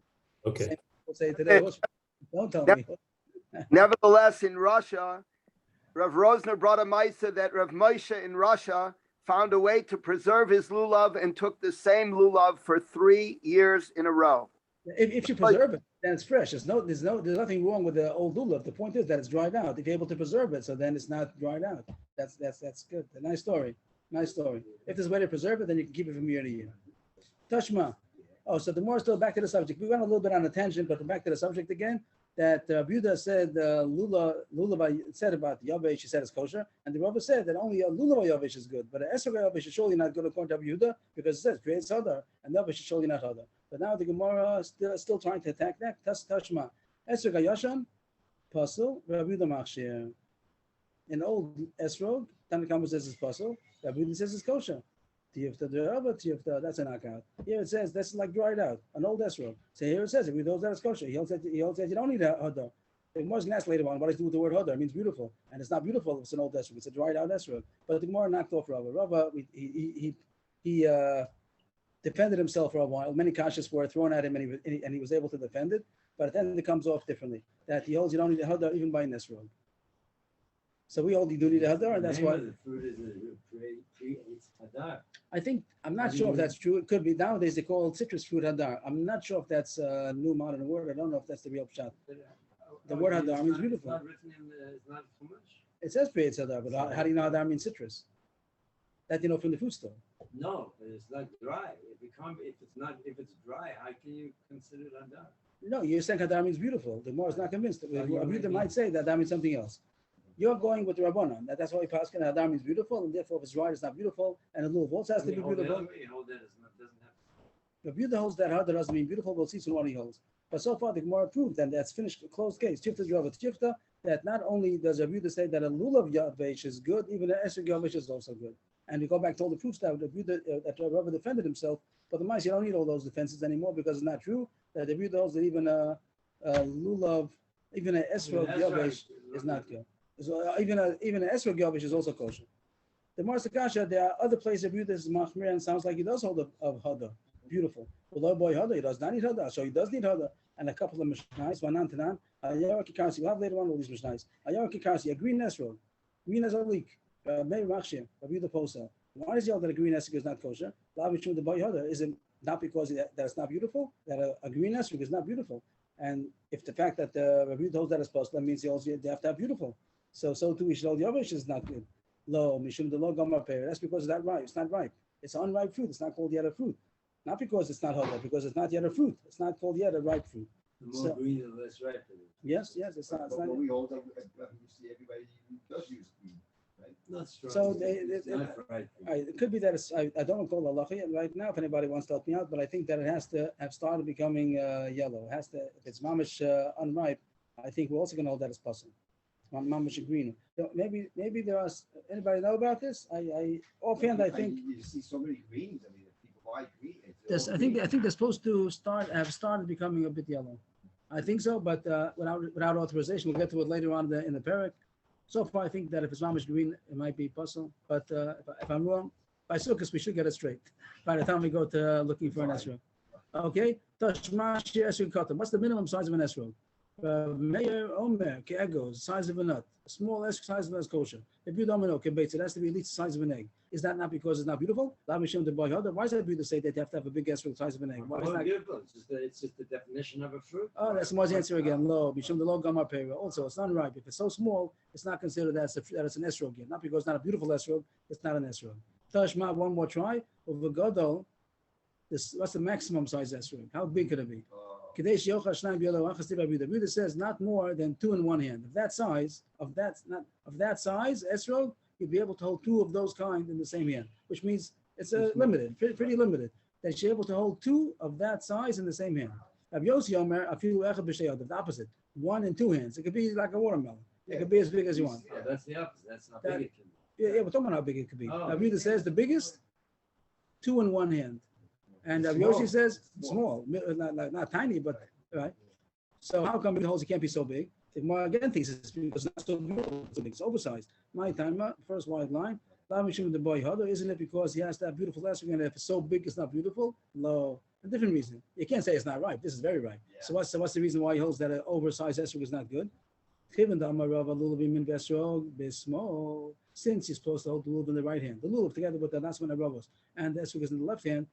Okay. We'll say today. Don't tell me. Nevertheless, in Russia, Rav Rosner brought a Maisa that Rav Moshe in Russia found a way to preserve his lulav and took the same lulav for 3 years in a row. If you preserve it, then it's fresh. There's nothing wrong with the old lulav. The point is that it's dried out. If you're able to preserve it, so then it's not dried out. That's good. A nice story. If there's a way to preserve it, then you can keep it from year to year. Tashma. Oh, so the more still back to the subject. We went a little bit on a tangent, but back to the subject again. That Buddha said lulav said about yavesh, he said it's kosher, and the Rabbi said that only a lulav yavesh is good, but an esrog yavesh is surely not good according to Buddha because it says creates hadar, and yavesh is surely not hadar. But now the Gemara is still trying to attack that. Tashma esrog yashan pasul Rabbi machshir. In old esrog, Tanakama says it's pasul. Rabbi says it's kosher. That's a knockout. Here it says this is like dried out, an old esrog. So here it says if we those that is kosher. He holds that you don't need a hadar. The Gemara is going to ask later on, what does it do with the word Hadar? It means beautiful. And it's not beautiful if it's an old esrog. It's a dried out esrog. But the Gemara knocked off Rava. Rava, he defended himself for a while. Many kashas were thrown at him and he was able to defend it. But then it comes off differently. That he holds you don't need a Hadar even by an esrog. So we hold you do need a Hadar, and that's why. The fruit is creates hadar. I think, I'm not sure if that's true. It could be. Nowadays they call citrus fruit Hadar. I'm not sure if that's a new modern word. I don't know if that's the real shot. The word hadar means beautiful. It's not written in it's not Chumash. It says creates Hadar, but how do you know Hadar means citrus? That you know from the food store. No, it's not dry. If it's dry, how can you consider it hadar? No, you're saying Hadar means beautiful. The more is not convinced. The reader might say that means something else. You're going with the Rabbanon. That's why we pass Hadar means beautiful, and therefore if it's dry, it's not beautiful. And the lulav also has to be beautiful. You hold that doesn't have. The Buddha holds that Hadar doesn't mean beautiful. We'll see soon what he holds. But so far, the Gemara proved, and that's finished, closed case. Chifta Java Chifta, that not only does a Buddha say that a lulav yavesh is good, even an esrog yavesh is also good. And we go back to all the proofs that the Buddha, that Rava defended himself. But the mice, you don't need all those defenses anymore because it's not true that the Buddha holds that even a lulav, even an esrog yavesh is not good. So even an esrog yavesh is also kosher. The Mar Sakasha, there are other places where Buddha is machmir and sounds like he does hold of Hadar. Beautiful. Well, boy Hadar, he does not need Hadar. So he does need Hadar. And a couple of mishnais, one Tanan, Ayara Kikarsi, we'll have later on all these mishnais. Ayara Kikarsi, a green esrog, green as a leek, maybe machshir, a beautiful posa. Why is it that a green esrog is not kosher? The boy Hadar is not because that it's not beautiful, that a green esrog is not beautiful. And if the fact that the Rabbi holds that as possible, that means they have to have beautiful. So too, we should hold Yavish is not good. Lo, Mishum the Lo Gamar Peri. That's because it's not ripe. It's not ripe. It's unripe fruit. It's not called yet a fruit. Not because it's not Hadar, because it's not yet a fruit. It's not called yet a ripe fruit. The more green, the less ripe it is. Yes, it's not. It's But not we hold that, you see everybody does use green, right? Not strong. So It's not ripe. it could be that it's, I don't recall halacha right now if anybody wants to help me out, but I think that it has to have started becoming yellow. It has to, if it's mamish unripe, I think we're also going to hold that as possible. Mamish green. So maybe there are, anybody know about this? I offhand, I think. You see so many greens, I mean, people buy green. Yes, I think they're supposed to have started becoming a bit yellow. I think so, but without authorization, we'll get to it later on in the parak. So far, I think that if it's mamish green, it might be puzzle. But if I'm wrong, by Sukkot we should get it straight. By the time we go to looking for an esrog, okay. What's the minimum size of an esrog? Meir Omer Ke'egos, size of a nut. A small esrog size of a kosher. If you don't know, it has to be at least the size of an egg. Is that not because it's not beautiful? Why is that beautiful to say that they have to have a big esrog the size of an egg? Why is that? Beautiful. It's just the definition of a fruit. Oh, that's Mar's answer again. Lo, Mishum the Lo Gamar Peri. Also, it's not ripe. If it's so small, it's not considered that it's an esrog yet. Not because it's not a beautiful esrog, it's not an esrog. Tashma, one more try. Over Godol, what's the maximum size esrog? How big could it be? Kadesh Yocha Shnayim B'Yolo Achas Tiva B'Yuda. The Buddha says not more than 2 in one hand. Of that size, esrog, you'd be able to hold 2 of those kind in the same hand, which means it's limited, pretty limited. That you're able to hold 2 of that size in the same hand. Rabbi Yossi Omer, Afilu Echad B'Sheyot, the opposite, 1 and 2 hands. It could be like a watermelon. It could be as big as you want. Oh, that's the opposite. That's not big it can be. Yeah, we're talking about how big it could be. Oh. Rabbi Yehuda says the biggest, 2 in one hand. And Rabbi Yoshi says small, not tiny, but right. So how come he holds it can't be so big? The Gemara again thinks it's because it's not so big, it's oversized. My timer, first wide line. The boy Hadar, isn't it because he has to have beautiful esrog, and if it's so big, it's not beautiful? No, a different reason. You can't say it's not ripe. This is very ripe. Yeah. So what's the reason why he holds that an oversized esrog is not good? Since you're supposed to hold the lulav in the right hand, the lulav together with the nasman aravos, and the esrog is in the left hand.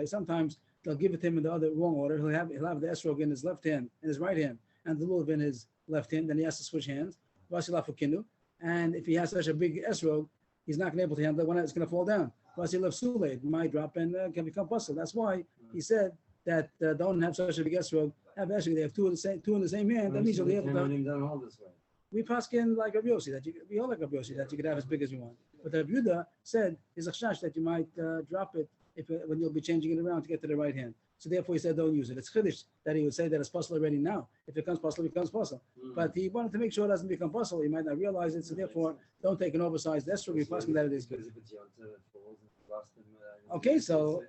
Sometimes they'll give it to him in the other wrong order. He'll have the esrog in his left hand, in his right hand, and the lulav in his left hand. Then he has to switch hands. And if he has such a big esrog, he's not going to be able to handle it when it's going to fall down. It might drop and can become puzzle. That's why he said that don't have such a big esrog. Have esrog. They have 2 in the same hand. That means you'll be able to. Don't hold this way. We paskin like Rabbi Yossi, we all like Rabbi Yossi, that you could have as big as you want. But Rabbi Yehuda said is a chash that you might drop it when you'll be changing it around to get to the right hand. So therefore he said don't use it. It's chiddush that he would say that it's possible already now. If it becomes possible, it becomes possible. But he wanted to make sure it doesn't become possible. He might not realize it. So therefore, don't take an oversized esrog. We paskin that it is good. Okay, so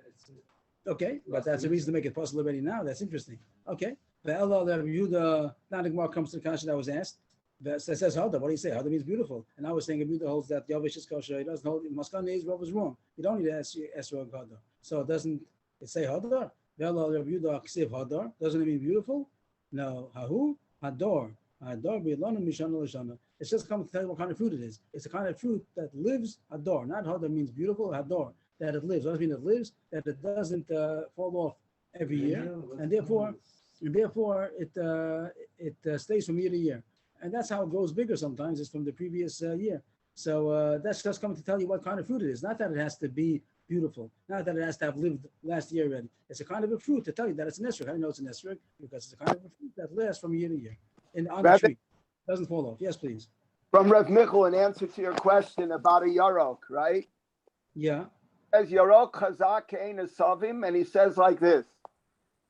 okay, but that's a reason to make it possible already now. That's interesting. Okay, The Ella, the Yehuda, now the Gemara comes to the kasha that was asked. That says Hada. What do you say? Hada means beautiful. And I was saying Yehuda holds that Yavish is kosher. He doesn't hold. Maskana is what was wrong. You don't need to ask Hada. So it doesn't. It say Hadar. The Ella, the Yehuda ksiv Hadar. Doesn't it mean beautiful? No. Hahu Hador. Hador b'ilonu mishana l'shana. It's just coming to tell you what kind of fruit it is. It's a kind of fruit that lives. Hador. Not Hadar means beautiful. Hador. That it lives. What does it mean it lives? That it doesn't fall off every year, and therefore it stays from year to year, and that's how it grows bigger. Sometimes it's from the previous year. So that's just coming to tell you what kind of fruit it is. Not that it has to be beautiful, not that it has to have lived last year already. It's a kind of a fruit to tell you that it's an esrog. How do you know it's an esrog? Because it's a kind of a fruit that lasts from year to year, and on the tree doesn't fall off. Yes, please. From Rev Michal, in answer to your question about a yarok, right? Yeah. Says Yarok Chazak Ein Asavim, and he says like this: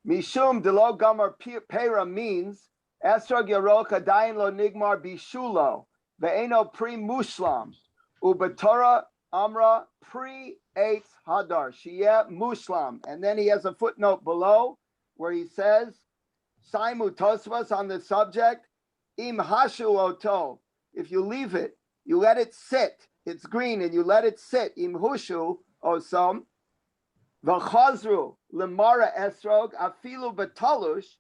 Mishum Delo Gamar Pera means Esrog Yarok Adayin Lo Nigmar Bishulo Ve'eno Pri Mushlam Ubatora Amra Pri Eitz Hadar Shiyeh Mushlam, and then he has a footnote below where he says Saimu Tosvas on the subject Im Hashu Oto. If you leave it, you let it sit. It's green, and you let it sit. Im Hushu. Osam, v'chazru lemara esrog afilu betalush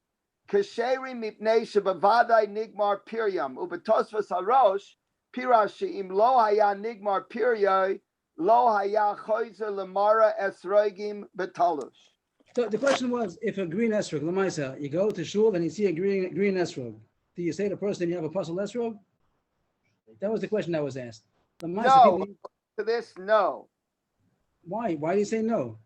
kasheri mipnei shebavadai nigmar piryam ubetosvas harosh pirash she'im lo haya nigmar piryai lo haya choizer lemara esrogim betalush. So the question was, if a green esrog, lemaisa, you go to shul and you see a green esrog, do you say to the person you have a puzzle esrog? That was the question that was asked. No, to this, no. Why? Why do you say no?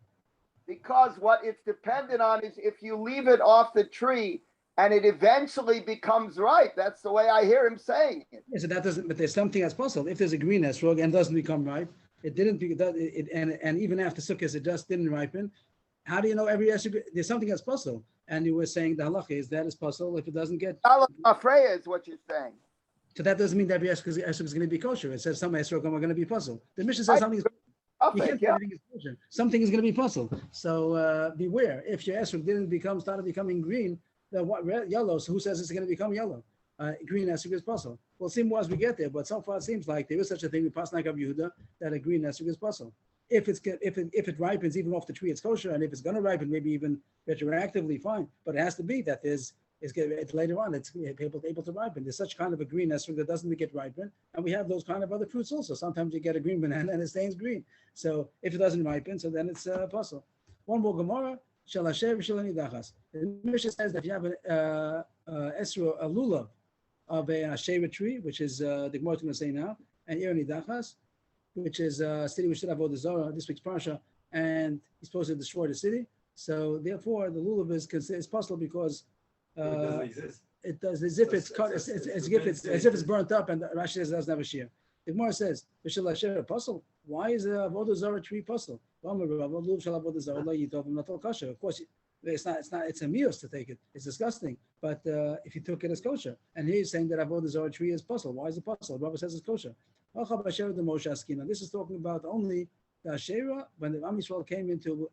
Because what it's dependent on is if you leave it off the tree and it eventually becomes ripe. That's the way I hear him saying it. Yeah, so that doesn't. But there's something that's possible. If there's a green esrog and doesn't become ripe, it didn't. And even after sukkahs, it just didn't ripen. How do you know every esrog? There's something that's possible. And you were saying the halacha is that is possible if it doesn't get. Afreya is what you're saying. So that doesn't mean that every esrog is going to be kosher. It says some esrog are going to be puzzle. The Mishnah says something is. You can't say everything is kosher. Something is going to be puzzle. So beware. If your esrog didn't started becoming green, then what yellow? So who says it's going to become yellow? Green esrog is puzzle. We'll see more as we get there. But so far it seems like there is such a thing with Pasnak of Yehuda that a green esrog is puzzle. If it ripens even off the tree, it's kosher, and if it's going to ripen, maybe even retroactively, fine. But it has to be that it's later on it's able to ripen. There's such kind of a green esrog that doesn't get ripen, and we have those kind of other fruits also. Sometimes you get a green banana and it stays green. So if it doesn't ripen, so then it's puzzle. One more Gemara. Shel Hashem v'shel nidachas. The Mishnah says that if you have a lulav of a sheva tree, which is the Gemara is going to say now, and ir nidachas, which is a city which should have Avodah Zarah, this week's parsha, and he's supposed to destroy the city. So therefore, the lulav is possible because it doesn't exist. It does as if it's cut, as if it's burnt up, and Rashi says it doesn't have a shear. The Gemara says, "V'shel Hashem a puzzle." Why is a Avodah Zarah tree puzzle? Of course, it's not. It's a mios to take it. It's disgusting. But if you took it as kosher, and here he's saying that Avodah Zarah tree is puzzle. Why is it puzzle? Rabbi says it's kosher. This is talking about only the Asherah when the Am Yisrael came into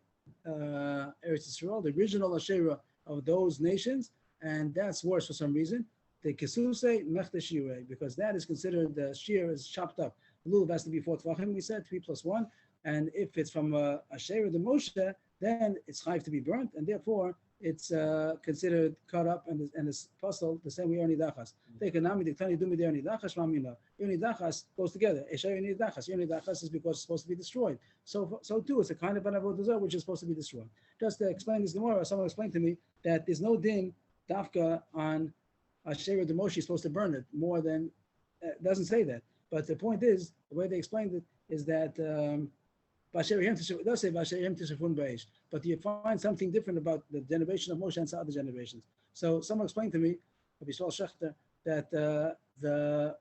Eretz Yisrael, the original Asherah of those nations, and that's worse for some reason. The Kesuse Mechta Shireh, because that is considered the shear is chopped up. The lulav has to be 4 tvachim, we said 3 + 1, and if it's from Asherah the Moshe, then it's chayv to be burnt, and therefore it's considered cut up and it's puzzled the same way Nidachas. Take a nami diktani dumi der Nidachas mamina. Nidachas goes together. Eshay Nidachas. Nidachas is because it's supposed to be destroyed. So too, it's a kind of an avodah zarah which is supposed to be destroyed. Just to explain this Gemara, someone explained to me that there's no din dafka on Asherah the Moshe is supposed to burn it more than doesn't say that. But the point is, the way they explained it is that it does say but you find something different about the generation of Moshe and some other generations. So someone explained to me, Rabbi Yisrael Shechter, that the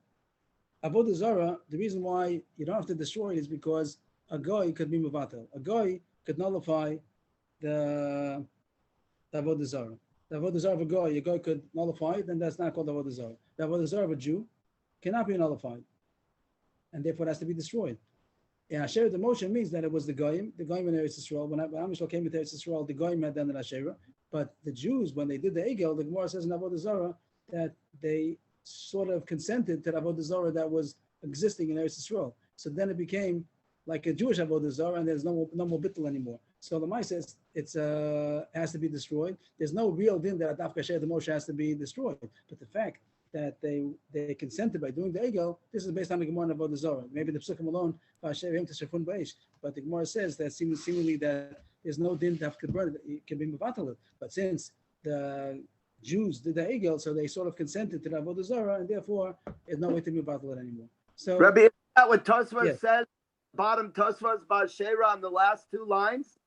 Avodah Zarah, the reason why you don't have to destroy it is because a goy could be mevatel. A goy could nullify the Avodah Zarah. The Avodah Zarah of a goy could nullify it, then that's not called Avodah Zarah. The Avodah Zarah of a Jew cannot be nullified, and therefore it has to be destroyed. And Asherah the Moshe means that it was the Goyim in Eretz Yisrael. When Am Yisrael came into Eretz Yisrael, the Goyim had done the Asherah. But the Jews, when they did the Egel, the Gemara says in Avodah Zarah that they sort of consented to the Avodah Zarah that was existing in Eretz Yisrael. So then it became like a Jewish Avodah Zarah, and there's no more bittul anymore. So the Mai says it's has to be destroyed. There's no real din that Adaf Kasher the Moshe has to be destroyed. But the fact that they consented by doing the Egel, this is based on the Gemara in Avodah Zarah. Maybe the Psukim alone, but the Gemara says that seemingly that there's no din that could burn it, it can be mevatel. But since the Jews did the Egel, so they sort of consented to the Avodah Zarah, and therefore there's no way to mevatel it anymore. So Rabbi, is that what Tosfos Yes. says? Bottom Tosfos Bashera on the last two lines.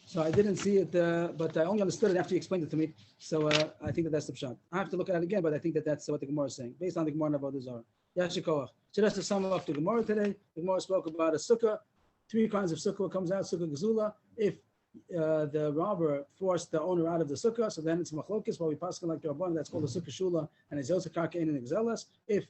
So I didn't see it, but I only understood it after you explained it to me. So I think that's the pshat. I have to look at it again, but I think that's what the Gemara is saying, based on the Gemara in Avodah Zarah. Yashikoach. So that's to sum up the Gemara today. The Gemara spoke about a sukkah, 3 kinds of sukkah comes out, sukkah gezula. If the robber forced the owner out of the sukkah, so then it's machlokis, while we pass like the Rabban, that's called a sukkah shula, and it's also karkein and exelas. If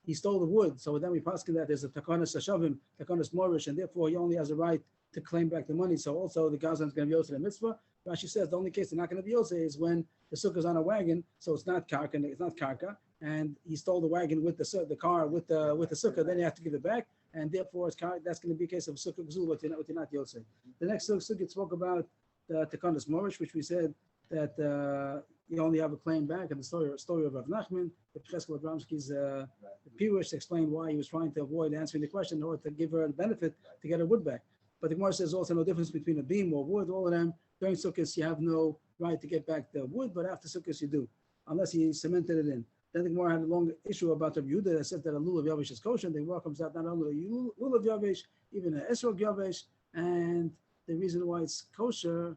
he stole the wood, so then we pass that there's a takanas hashavim, takanas morish, and therefore he only has a right to claim back the money. So also the Gazan is going to be also the mitzvah. Rashi says the only case they're not going to be Yosei is when the sukkah is on a wagon, so it's not karka, and he stole the wagon with the car with the sukkah. Then you have to give it back, and therefore that's going to be a case of sukkah gzul, what you're not Yosei. The next sukkah spoke about the takanas morish, which we said that you only have a claim back, and the story of Rav Nachman, the Cheskel Abramsky's Pirush explained why he was trying to avoid answering the question in order to give her the benefit to get her wood back. But the Gemara says also no difference between a beam or wood. All of them during Sukkot you have no right to get back the wood, but after Sukkot you do, unless he cemented it in. Then the Gemara had a long issue about the Yehuda that said that a lulav yavesh is kosher. The Gemara comes out not only a lulav yavesh, even an esrog yavesh, and the reason why it's kosher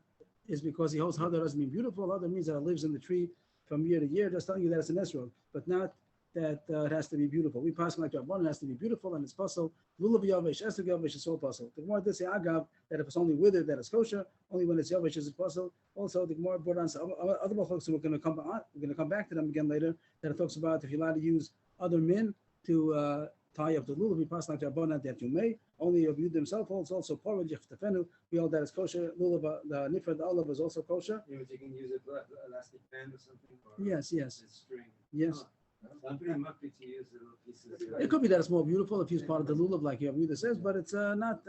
is because he holds hadar doesn't mean beautiful. Hadar means that it lives in the tree from year to year, just telling you that it's an esrog, but not that it has to be beautiful. We pass like Rabban, it has to be beautiful, and it's puzzle. Lulav yavesh, esrog yavesh is all puzzle. The Gemara did say agav that if it's only withered, that it's kosher. Only when it's yavesh is it puzzle. Also, the Gemara brought on some other folks who we're going to come back to them again later. That it talks about if you're allowed to use other men to tie up the lulav, we pass like Rabban that you may. Only of you himself holds also porridge yiftefenu. We all that is kosher. Lulav, the nifra, the olive is also kosher. You can use it elastic band or something. Or Yes. string. Yes. I'm pretty happy to use the little pieces. It could be that it's more beautiful if used part of the lulav, like Yehuda says, but it's not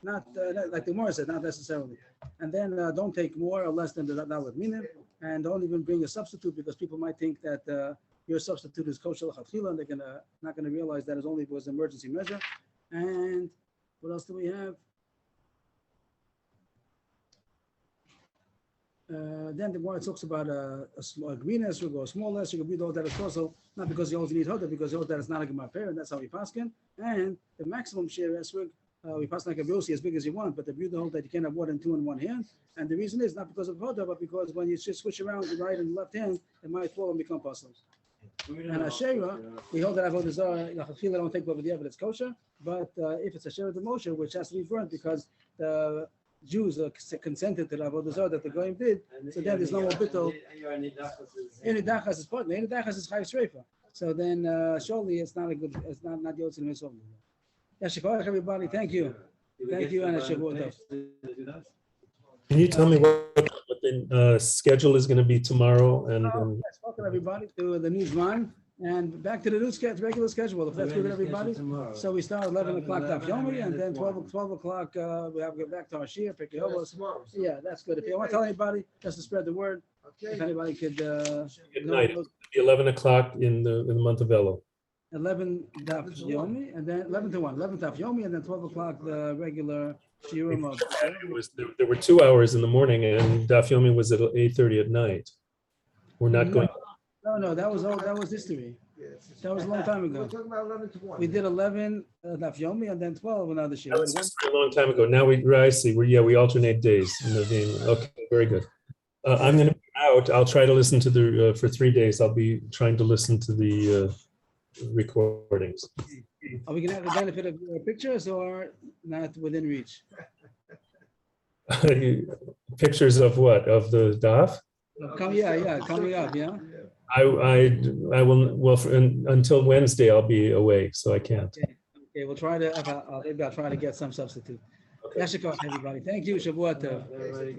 like the Gemara said, not necessarily. And then don't take more or less than the Dalet Minim, and don't even bring a substitute because people might think that your substitute is kosher l'chatchila, and they're not gonna realize that it only was an emergency measure. And what else do we have? Then the Gemara talks about a green esrog or a small esrog. We know that it's also not because you only need hodar, because you know that it's not a gemar pair, and that's how we paskin. And the maximum share esrog, we pass like a brosi as big as you want, but the Yehuda hold that you can't have more than 2 in one hand. And the reason is not because of hodar, but because when you just switch around the right and left hand, it might fall and become puzzles. And Asherah, we hold that Avodah Zarah, Lachachila don't take over the evidence kosher, but if it's Asherah the Moshe, which has to be burnt because the Jews consented to the Avodah Zarah that the Goyim did, so then there's no more bittul. Any dachas is part, any dachas is chayiv shreifa. So then surely it's not a good, it's not yotzin misov. Yashikoach everybody, thank you, and Shavuot tov. Can you tell me what the schedule is going to be tomorrow? And Welcome everybody to the news line and back to the news regular schedule. If that's good with everybody. So we start at 11 o'clock Daf Yomi, and then 12 o'clock we have to go back to our Shir, Pirkei Avos. Yeah, that's good. If you want to tell anybody, just to spread the word. If anybody could. good night. It'll be 11 o'clock in the month of Elul. 11 Daf Yomi, and then 11 to 1, 11 Daf Yomi, and then 12 o'clock the regular Shiurim of. There were 2 hours in the morning, and Daf Yomi was at 8:30 at night. We're not going. No, that was history. That was a long time ago. We're talking about 11 to 1. We did 11 Daf Yomi, and then 12 another Shir. That was just a long time ago. Now I see. We alternate days. Okay, very good. I'm going to be out. I'll try to listen to the for 3 days. I'll be trying to listen to the recordings. Are we going to have the benefit of your pictures or not within reach? Pictures of what? Of the daf? Coming up, yeah. I will until Wednesday. I'll be away, so I can't. Okay, we'll try to. Maybe I'll try to get some substitute. Yashikov, everybody. Thank you. Shavua Tov. Everybody